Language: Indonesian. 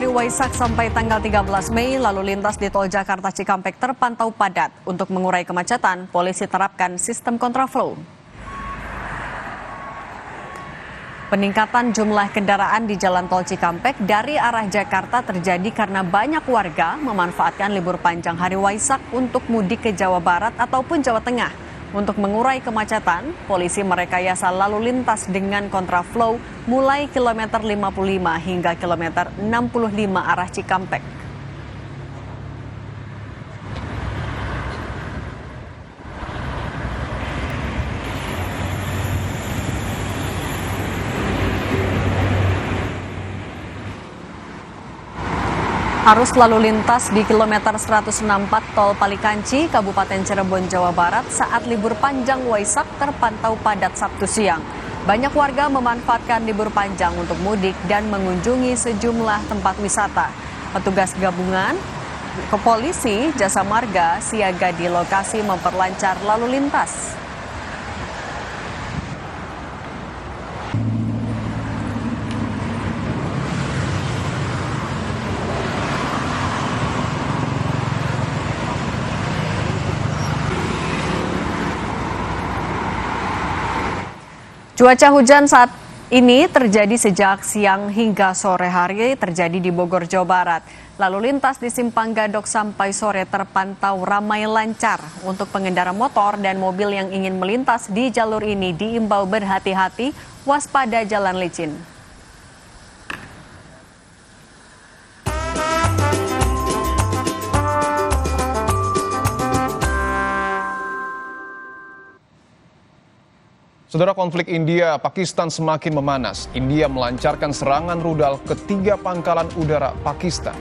Hari Waisak sampai tanggal 13 Mei, lalu lintas di tol Jakarta Cikampek terpantau padat. Untuk mengurai kemacetan, polisi terapkan sistem kontraflow. Peningkatan jumlah kendaraan di jalan tol Cikampek dari arah Jakarta terjadi karena banyak warga memanfaatkan libur panjang Hari Waisak untuk mudik ke Jawa Barat ataupun Jawa Tengah. Untuk mengurai kemacetan, polisi merekayasa lalu lintas dengan kontraflow mulai kilometer 55 hingga kilometer 65 arah Cikampek. Arus lalu lintas di kilometer 164 Tol Palikanci, Kabupaten Cirebon, Jawa Barat saat libur panjang Waisak terpantau padat Sabtu siang. Banyak warga memanfaatkan libur panjang untuk mudik dan mengunjungi sejumlah tempat wisata. Petugas gabungan, polisi, jasa marga siaga di lokasi memperlancar lalu lintas. Cuaca hujan saat ini terjadi sejak siang hingga sore hari terjadi di Bogor, Jawa Barat. Lalu lintas di Simpang Gadok sampai sore terpantau ramai lancar. Untuk pengendara motor dan mobil yang ingin melintas di jalur ini diimbau berhati-hati, waspada jalan licin. Saudara, konflik India-Pakistan semakin memanas. India melancarkan serangan rudal ke 3 pangkalan udara Pakistan.